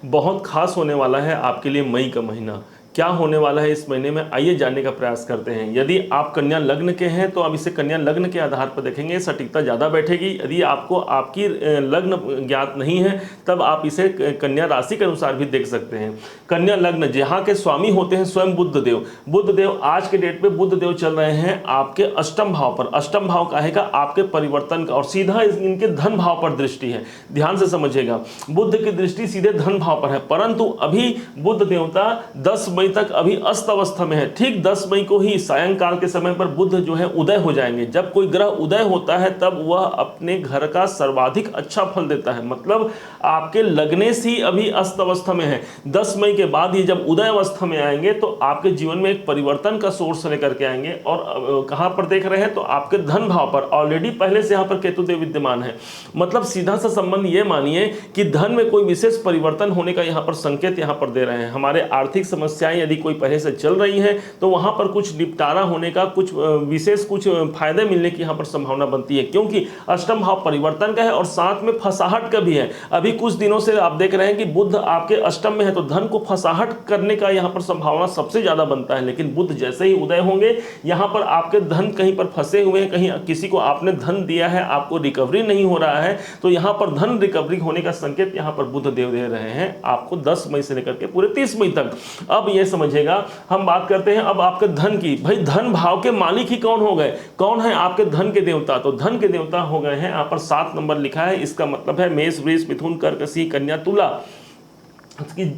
बहुत खास होने वाला है आपके लिए मई का महीना। क्या होने वाला है इस महीने में, आइए जानने का प्रयास करते हैं। यदि आप कन्या लग्न के हैं तो अब इसे कन्या लग्न के आधार पर देखेंगे, सटीकता ज़्यादा बैठेगी। यदि आपको आपकी लग्न ज्ञात नहीं है तब आप इसे कन्या राशि के अनुसार भी देख सकते हैं। कन्या लग्न जहाँ के स्वामी होते हैं स्वयं बुध देव। बुध देव आज के डेट पे बुध देव चल रहे हैं आपके अष्टम भाव पर। अष्टम भाव का है का आपके परिवर्तन का, और सीधा इनके धन भाव पर दृष्टि है। ध्यान से समझिएगा, बुध की दृष्टि सीधे धन भाव पर है, परंतु अभी बुध देवता 10 मई तक अभी अस्त अवस्था में है। ठीक 10 मई को ही सायंकाल के समय पर बुध जो है उदय हो जाएंगे। जब कोई ग्रह उदय होता है तब वह अपने घर का सर्वाधिक अच्छा फल देता है, मतलब आपके लगने से ही अभी अस्त अवस्था में है। 10 मई के बाद ही जब उदय अवस्था में आएंगे तो आपके जीवन में एक परिवर्तन का सोर्स लेकर के आएंगे। और कहां पर देख रहे हैं तो आपके धन भाव पर ऑलरेडी पहले से यहां पर केतु देव विद्यमान है। मतलब सीधा सा संबंध ये मानिए कि धन में कोई विशेष परिवर्तन होने का यहां पर संकेत यहां पर दे रहे हैं। हमारे आर्थिक समस्याएं यदि कोई पहले से चल रही है तो वहां पर कुछ निपटारा होने का, कुछ विशेष कुछ फायदे मिलने की यहां पर संभावना बनती है, क्योंकि अष्टम भाव परिवर्तन का है और साथ में फंसाहट का भी है। अभी कुछ दिनों से आप देख रहे हैं कि बुध आपके अष्टम में है तो धन को फंसाहट करने का यहां पर संभावना सबसे ज्यादा बनता है। लेकिन बुध जैसे ही उदय होंगे यहां पर आपके धन कहीं पर फंसे हुए हैं, कहीं किसी को आपने धन दिया है, आपको रिकवरी नहीं हो रहा है, तो यहां पर धन रिकवरी होने का संकेत यहां पर बुध देव दे रहे हैं आपको 10 मई से लेकर के पूरे 30 मई तक। अब यह समझिएगा, हम बात करते हैं अब आपके धन की। भाई धन भाव के मालिक ही कौन हो गए, कौन है आपके धन के देवता? तो धन के देवता हो गए हैं, यहां पर 7 नंबर लिखा है। इसका मतलब है मेष, वृष, मिथुन, कर्क, सिंह, कन्या, तुला।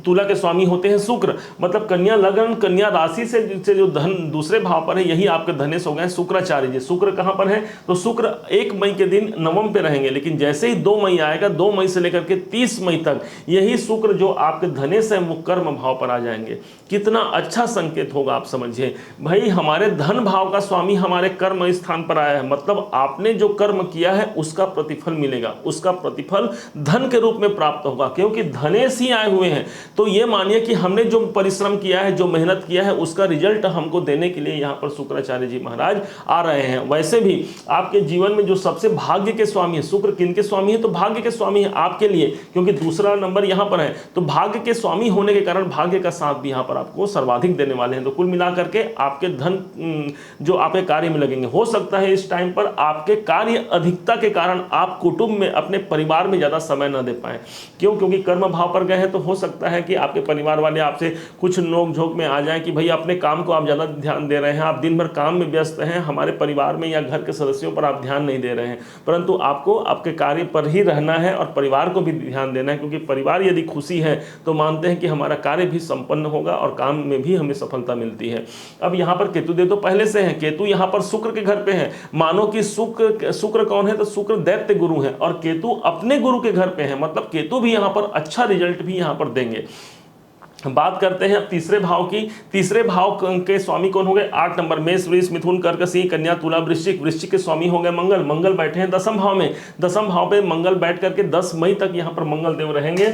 तुला के स्वामी होते हैं शुक्र। मतलब कन्या लग्न, कन्या राशि से जो धन दूसरे भाव पर है यही आपके धनेश हो गए शुक्राचार्य जी। शुक्र कहां पर है तो शुक्र 1 मई के दिन नवम पे रहेंगे, लेकिन जैसे ही 2 मई आएगा, 2 मई से लेकर के 30 मई तक यही शुक्र जो आपके धनेश है वो कर्म भाव पर आ जाएंगे। कितना अच्छा संकेत होगा आप समझिए। भाई हमारे धन भाव का स्वामी हमारे कर्म स्थान पर आया है, मतलब आपने जो कर्म किया है उसका प्रतिफल मिलेगा, उसका प्रतिफल धन के रूप में प्राप्त होगा, क्योंकि धनेश ही आए हुए हैं। तो ये मानिए कि हमने जो परिश्रम किया है, जो मेहनत किया है, उसका रिजल्ट हमको देने के लिए यहां पर शुक्राचार्य जी महाराज आ रहे हैं। वैसे भी आपके जीवन में जो सबसे भाग्य के स्वामी है, शुक्र किनके स्वामी है तो भाग्य के स्वामी है आपके लिए, क्योंकि दूसरा नंबर यहां पर है। तो भाग्य के स्वामी होने के कारण भाग्य का साथ भी यहां पर आपको सर्वाधिक देने वाले हैं। तो कुल मिलाकर के आपके धन जो आपके कार्य में लगेंगे। हो सकता है इस टाइम पर आपके कार्य अधिकता के कारण आप कुटुंब में, अपने परिवार में ज्यादा समय न दे पाए। क्यों? क्योंकि कर्म भाव पर गए हैं तो हो सकता है कि आपके परिवार वाले आपसे कुछ नोक झोंक में आ जाएं कि भाई अपने काम को आप ज़्यादा ध्यान दे रहे हैं, आप दिन भर काम में व्यस्त हैं, हमारे परिवार में या घर के सदस्यों पर आप ध्यान नहीं दे रहे हैं। परंतु आपको आपके कार्य पर ही रहना है और परिवार को भी ध्यान देना है, क्योंकि परिवार यदि खुशी है तो मानते हैं कि हमारा कार्य भी संपन्न होगा और काम में भी हमें सफलता मिलती है। अब यहाँ पर केतु देव तो पहले से हैं, केतु यहाँ पर शुक्र के घर पे है। मानो कि शुक्र कौन है तो शुक्र दैत्य गुरु है और केतु अपने गुरु के घर पे है, मतलब केतु भी यहाँ पर अच्छा रिजल्ट भी यहाँ पर देंगे। बात करते हैं अब तीसरे भाव की। तीसरे भाव के स्वामी कौन हो गए? 8 नंबर मेष, वृष, मिथुन, कर्क, सिंह, कन्या, तुला, वृश्चिक। वृश्चिक के स्वामी हो गए मंगल। मंगल बैठे हैं 10वें भाव में। 10वें भाव पे मंगल बैठ करके 10 मई तक यहाँ पर मंगल देव रहेंगे,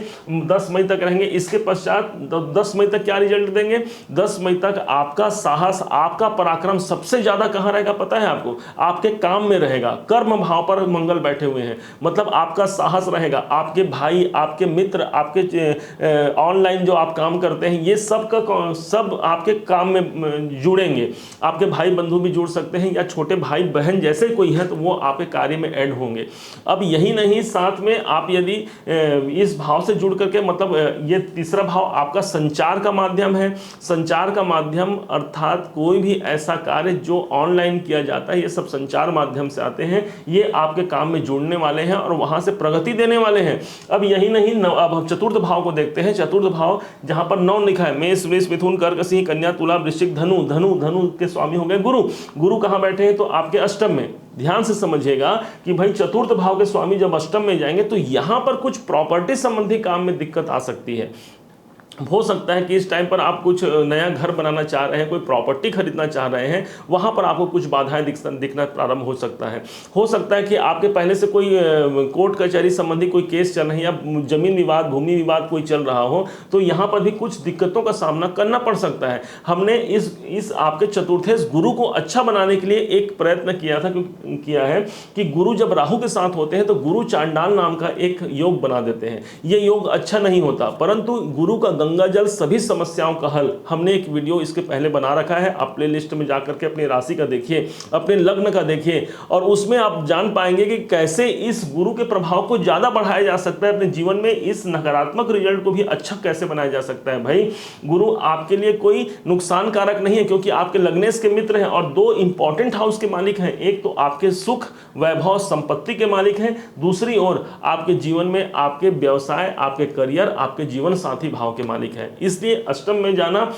10 मई तक रहेंगे। इसके पश्चात 10 मई तक क्या रिजल्ट देंगे? 10 मई तक आपका साहस, आपका पराक्रम सबसे ज्यादा कहाँ रहेगा पता है आपको? आपके काम में रहेगा। कर्म भाव पर मंगल बैठे हुए हैं, मतलब आपका साहस रहेगा। आपके भाई, आपके मित्र, आपके ऑनलाइन जो आप काम करते हैं, ये सब का सब आपके काम में जुड़ेंगे। आपके भाई बंधु भी जुड़ सकते हैं या छोटे भाई बहन जैसे कोई है तो वो आपके कार्य में ऐड होंगे। अब यही नहीं, साथ में आप यदि इस भाव से जुड़ करके, मतलब ये तीसरा भाव आपका संचार का माध्यम है। संचार का माध्यम अर्थात कोई भी ऐसा कार्य जो ऑनलाइन किया जाता है, ये सब संचार माध्यम से आते हैं। ये आपके काम में जुड़ने वाले हैं और वहां से प्रगति देने वाले हैं। अब यही नहीं, अब हम चतुर्थ भाव को देखते हैं। चतुर्थ भाव जहां पर 9 लिखा है, मेष, वृष, मिथुन, कर्क, सिंह, कन्या, तुला, वृश्चिक, धनु। धनु के स्वामी हो गए गुरु। गुरु कहां बैठे हैं तो आपके अष्टम में। ध्यान से समझिएगा कि भाई चतुर्थ भाव के स्वामी जब अष्टम में जाएंगे तो यहां पर कुछ प्रॉपर्टी संबंधी काम में दिक्कत आ सकती है। हो सकता है कि इस टाइम पर आप कुछ नया घर बनाना चाह रहे हैं, कोई प्रॉपर्टी खरीदना चाह रहे हैं, वहाँ पर आपको कुछ बाधाएं दिखना प्रारंभ हो सकता है कि आपके पहले से कोई कोर्ट कचहरी संबंधी कोई केस चल रही है या जमीन विवाद, भूमि विवाद कोई चल रहा हो, तो यहाँ पर भी कुछ दिक्कतों का सामना करना पड़ सकता है। हमने इस आपके चतुर्थेश गुरु को अच्छा बनाने के लिए एक प्रयत्न किया है कि गुरु जब राहु के साथ होते हैं तो गुरु चांडाल नाम का एक योग बना देते हैं। ये योग अच्छा नहीं होता, परंतु गुरु का गंगा जल सभी समस्याओं का हल, हमने एक वीडियो इसके पहले बना रखा है, आप प्ले लिस्ट में जाकर के अपनी राशि का देखिए, अपने लग्न का देखिए, और उसमें आप जान पाएंगे कि कैसे इस गुरु के प्रभाव को ज्यादा बढ़ाया जा सकता है अपने जीवन में, इस नकारात्मक रिजल्ट को भी अच्छा कैसे बनाया जा सकता है। भाई गुरु आपके लिए कोई नुकसान कारक नहीं है, क्योंकि आपके लग्नेश के मित्र हैं और दो इंपॉर्टेंट हाउस के मालिक हैं। एक तो आपके सुख वैभव संपत्ति के मालिक हैं, दूसरी ओर आपके जीवन में आपके व्यवसाय, आपके करियर, आपके जीवन साथी भाव के मालिक हैं। इसलिए अष्टम में जाना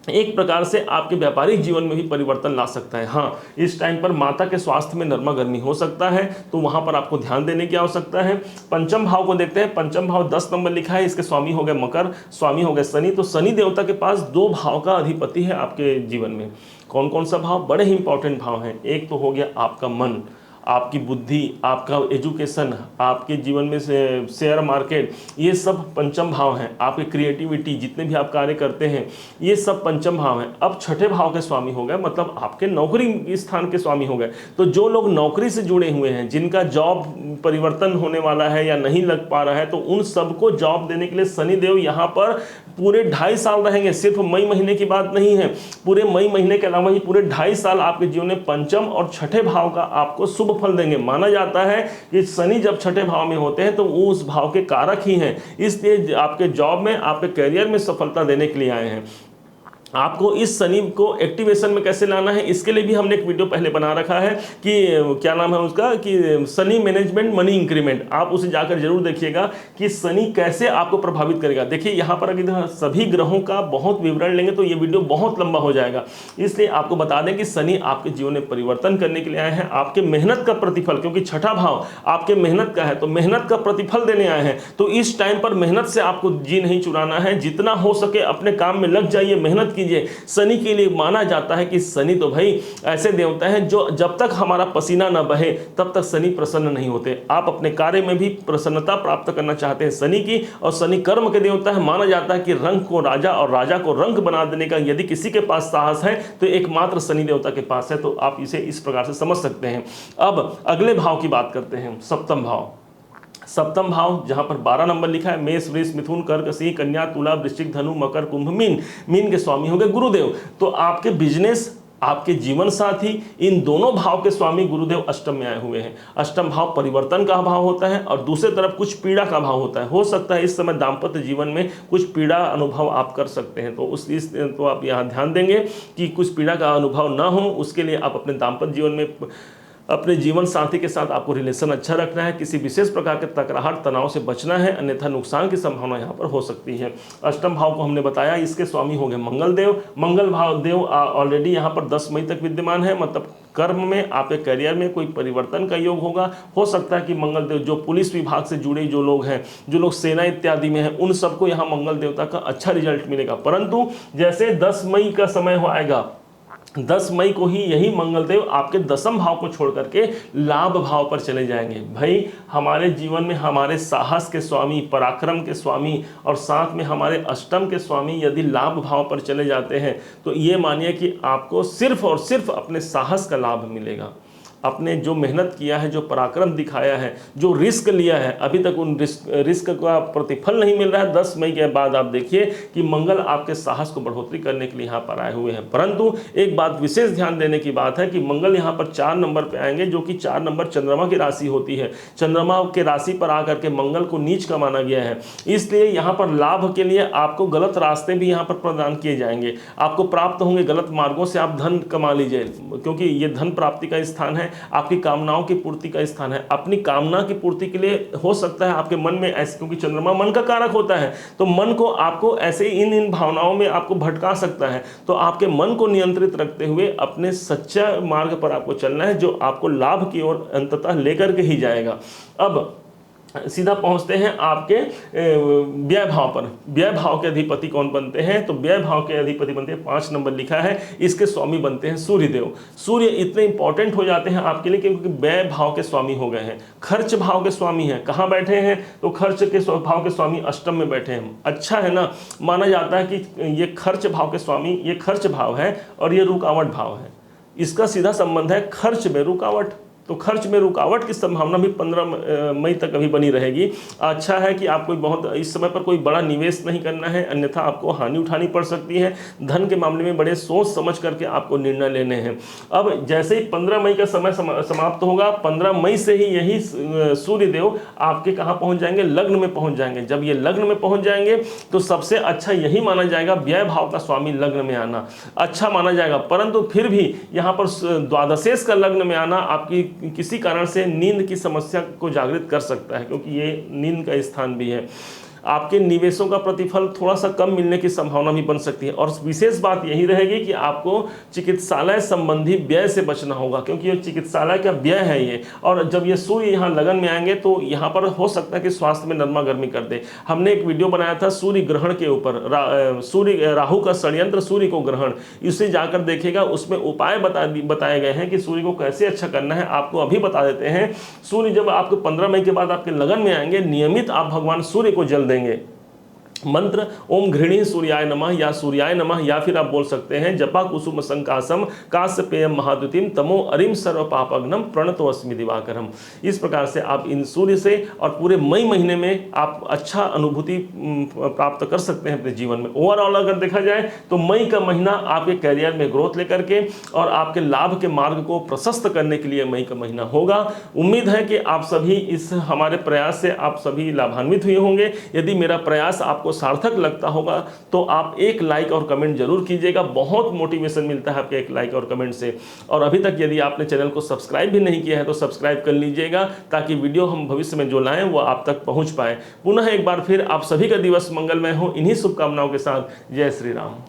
एक प्रकार से आपके व्यापारिक जीवन में भी परिवर्तन ला सकता है। हाँ, इस टाइम पर माता के स्वास्थ्य में नरमा गर्मी हो सकता है, तो वहां पर आपको ध्यान देने की आवश्यकता है। पंचम भाव को देखते हैं। पंचम भाव 10 नंबर लिखा है, इसके स्वामी हो गए मकर, स्वामी हो गए शनि। तो शनि देवता के पास 2 भाव का अधिपति है आपके जीवन में। कौन कौन सा भाव? बड़े ही इंपॉर्टेंट भाव हैं। एक तो हो गया आपका मन, आपकी बुद्धि, आपका एजुकेशन, आपके जीवन में से शेयर मार्केट, ये सब पंचम भाव हैं। आपकी क्रिएटिविटी, जितने भी आप कार्य करते हैं, ये सब पंचम भाव हैं। अब छठे भाव के स्वामी हो गए, मतलब आपके नौकरी स्थान के स्वामी हो गए। तो जो लोग नौकरी से जुड़े हुए हैं, जिनका जॉब परिवर्तन होने वाला है या नहीं लग पा रहा है, तो उन सबको जॉब देने के लिए शनिदेव यहाँ पर पूरे 2.5 साल रहेंगे। सिर्फ मई महीने की बात नहीं है, पूरे मई महीने के अलावा ही पूरे 2.5 साल आपके जीवन में पंचम और छठे भाव का आपको शुभ फल देंगे। माना जाता है कि शनि जब छठे भाव में होते हैं तो वो उस भाव के कारक ही हैं, इसलिए आपके जॉब में, आपके करियर में सफलता देने के लिए आए हैं। आपको इस शनि को एक्टिवेशन में कैसे लाना है, इसके लिए भी हमने एक वीडियो पहले बना रखा है कि क्या नाम है उसका, कि शनि मैनेजमेंट मनी इंक्रीमेंट। आप उसे जाकर जरूर देखिएगा कि शनि कैसे आपको प्रभावित करेगा। देखिए यहाँ पर अगर सभी ग्रहों का बहुत विवरण लेंगे तो ये वीडियो बहुत लंबा हो जाएगा, इसलिए आपको बता दें कि शनि आपके जीवन में परिवर्तन करने के लिए आए हैं। आपके मेहनत का प्रतिफल, क्योंकि छठा भाव आपके मेहनत का है, तो मेहनत का प्रतिफल देने आए हैं। तो इस टाइम पर मेहनत से आपको जी नहीं चुराना है, जितना हो सके अपने काम में लग जाइए, मेहनत कीजिए। शनि के लिए माना जाता है कि शनि तो भाई ऐसे देवता हैं जो जब तक हमारा पसीना न बहे तब तक शनि प्रसन्न नहीं होते। आप अपने कार्य में भी प्रसन्नता प्राप्त करना चाहते हैं शनि की, और शनि कर्म के देवता है। माना जाता है कि रंग को राजा और राजा को रंग बना देने का यदि किसी के पास साहस है तो एकमात्र शनि देवता के पास है। तो आप इसे इस प्रकार से समझ सकते हैं। अब अगले भाव की बात करते हैं, सप्तम भाव। सप्तम भाव जहां पर 12 नंबर लिखा है, मेष, वृष, मिथुन, कर्क, सिंह, कन्या, तुला, वृश्चिक, धनु, मकर, कुंभ, मीन। मीन के स्वामी हो गए गुरुदेव। तो आपके बिजनेस, आपके जीवन साथी, इन दोनों भाव के स्वामी गुरुदेव अष्टम में आए हुए हैं। अष्टम भाव परिवर्तन का भाव होता है और दूसरी तरफ कुछ पीड़ा का भाव होता है। हो सकता है इस समय दाम्पत्य जीवन में कुछ पीड़ा अनुभव आप कर सकते हैं, तो आप यहाँ ध्यान देंगे कि कुछ पीड़ा का अनुभव ना हो। उसके लिए आप अपने दाम्पत्य जीवन में अपने जीवन साथी के साथ आपको रिलेशन अच्छा रखना है, किसी विशेष प्रकार के तकरार तनाव से बचना है, अन्यथा नुकसान की संभावना यहाँ पर हो सकती है। अष्टम भाव को हमने बताया, इसके स्वामी हो गए मंगल देव। मंगल भाव देव ऑलरेडी यहाँ पर 10 मई तक विद्यमान है, मतलब कर्म में, आपके करियर में कोई परिवर्तन का योग होगा। हो सकता है कि मंगल देव, जो पुलिस विभाग से जुड़े जो लोग हैं, जो लोग सेना इत्यादि में हैं, उन सबको यहाँ मंगल देवता का अच्छा रिजल्ट मिलेगा। परंतु जैसे 10 मई का समय हो आएगा, 10 मई को ही यही मंगलदेव आपके दसम भाव को छोड़ करके लाभ भाव पर चले जाएंगे। भाई हमारे जीवन में हमारे साहस के स्वामी, पराक्रम के स्वामी और साथ में हमारे अष्टम के स्वामी यदि लाभ भाव पर चले जाते हैं तो ये मानिए कि आपको सिर्फ और सिर्फ अपने साहस का लाभ मिलेगा। आपने जो मेहनत किया है, जो पराक्रम दिखाया है, जो रिस्क लिया है, अभी तक उन रिस्क का प्रतिफल नहीं मिल रहा है। 10 मई के बाद आप देखिए कि मंगल आपके साहस को बढ़ोतरी करने के लिए यहाँ पर आए हुए हैं। परंतु एक बात विशेष ध्यान देने की बात है कि मंगल यहाँ पर 4 नंबर पे आएंगे, जो कि 4 नंबर चंद्रमा की राशि होती है। चंद्रमा के राशि पर आकर के मंगल को नीच का माना गया है, इसलिए यहाँ पर लाभ के लिए आपको गलत रास्ते भी यहाँ पर प्रदान किए जाएंगे, आपको प्राप्त होंगे। गलत मार्गों से आप धन कमा लीजिए, क्योंकि ये धन प्राप्ति का स्थान है, आपकी कामनाओं की पूर्ति का स्थान है। अपनी कामना की पूर्ति के लिए हो सकता है आपके मन में ऐसे, क्योंकि चंद्रमा मन का कारक होता है, तो मन को आपको ऐसे इन भावनाओं में आपको भटका सकता है। तो आपके मन को नियंत्रित रखते हुए अपने सच्चा मार्ग पर आपको चलना है, जो आपको लाभ की ओर अंततः लेकर के ही जाएगा। अब सीधा पहुंचते हैं आपके व्यय भाव पर। व्यय भाव के अधिपति कौन बनते हैं? तो व्यय भाव के अधिपति बनते हैं, 5 नंबर लिखा है, इसके स्वामी बनते हैं सूर्य देव। सूर्य इतने इंपॉर्टेंट हो जाते हैं आपके लिए क्योंकि व्यय भाव के स्वामी हो गए हैं, खर्च भाव के स्वामी हैं। कहाँ बैठे हैं? तो खर्च के भाव के स्वामी अष्टम में बैठे हैं। अच्छा है ना, माना जाता है कि ये खर्च भाव के स्वामी, ये खर्च भाव है और ये रुकावट भाव है, इसका सीधा संबंध है खर्च में रुकावट। तो खर्च में रुकावट की संभावना भी 15 मई तक अभी बनी रहेगी। अच्छा है कि आपको बहुत इस समय पर कोई बड़ा निवेश नहीं करना है, अन्यथा आपको हानि उठानी पड़ सकती है। धन के मामले में बड़े सोच समझ करके आपको निर्णय लेने हैं। अब जैसे ही 15 मई का समय समाप्त होगा, 15 मई से ही यही सूर्य देव आपके कहाँ पहुँच जाएंगे? लग्न में पहुँच जाएंगे। जब ये लग्न में पहुँच जाएंगे तो सबसे अच्छा यही माना जाएगा व्यय भाव का स्वामी लग्न में आना अच्छा माना जाएगा। परंतु फिर भी यहाँ पर द्वादशेश का लग्न में आना आपकी किसी कारण से नींद की समस्या को जागृत कर सकता है, क्योंकि ये नींद का स्थान भी है। आपके निवेशों का प्रतिफल थोड़ा सा कम मिलने की संभावना भी बन सकती है। और विशेष बात यही रहेगी कि आपको चिकित्सालय संबंधी व्यय से बचना होगा, क्योंकि ये चिकित्सालय का व्यय है ये। और जब ये सूर्य यहाँ लगन में आएंगे तो यहाँ पर हो सकता है कि स्वास्थ्य में नरमा गर्मी कर दे। हमने एक वीडियो बनाया था सूर्य ग्रहण के ऊपर, सूर्य राहु का षड्यंत्र सूर्य को ग्रहण, इसे जाकर देखेगा, उसमें उपाय बताए गए हैं कि सूर्य को कैसे अच्छा करना है। आपको अभी बता देते हैं, सूर्य जब आपको 15 मई के बाद आपके लगन में आएंगे, नियमित आप भगवान सूर्य को जल देंगे। मंत्र ओम घृणी सूर्याय नमः या सूर्याय नमः, या फिर आप बोल सकते हैं जपा कुसुम संकासम काश्यपेयम महाद्युतिम तमो अरिम सर्व पापग्नम प्रणतो अस्मि दिवाकरम। इस प्रकार से आप इन सूर्य से और पूरे मई महीने में आप अच्छा अनुभूति प्राप्त कर सकते हैं अपने जीवन में। ओवरऑल अगर देखा जाए तो मई का महीना आपके करियर में ग्रोथ लेकर के और आपके लाभ के मार्ग को प्रशस्त करने के लिए मई का महीना होगा। उम्मीद है कि आप सभी इस हमारे प्रयास से आप सभी लाभान्वित हुए होंगे। यदि मेरा प्रयास आपको सार्थक लगता होगा तो आप एक लाइक और कमेंट जरूर कीजिएगा। बहुत मोटिवेशन मिलता है आपके एक लाइक और कमेंट से। और अभी तक यदि आपने चैनल को सब्सक्राइब भी नहीं किया है तो सब्सक्राइब कर लीजिएगा, ताकि वीडियो हम भविष्य में जो लाएं वो आप तक पहुंच पाए। पुनः एक बार फिर आप सभी का दिवस मंगलमय हो, इन्हीं शुभकामनाओं के साथ। जय श्री राम।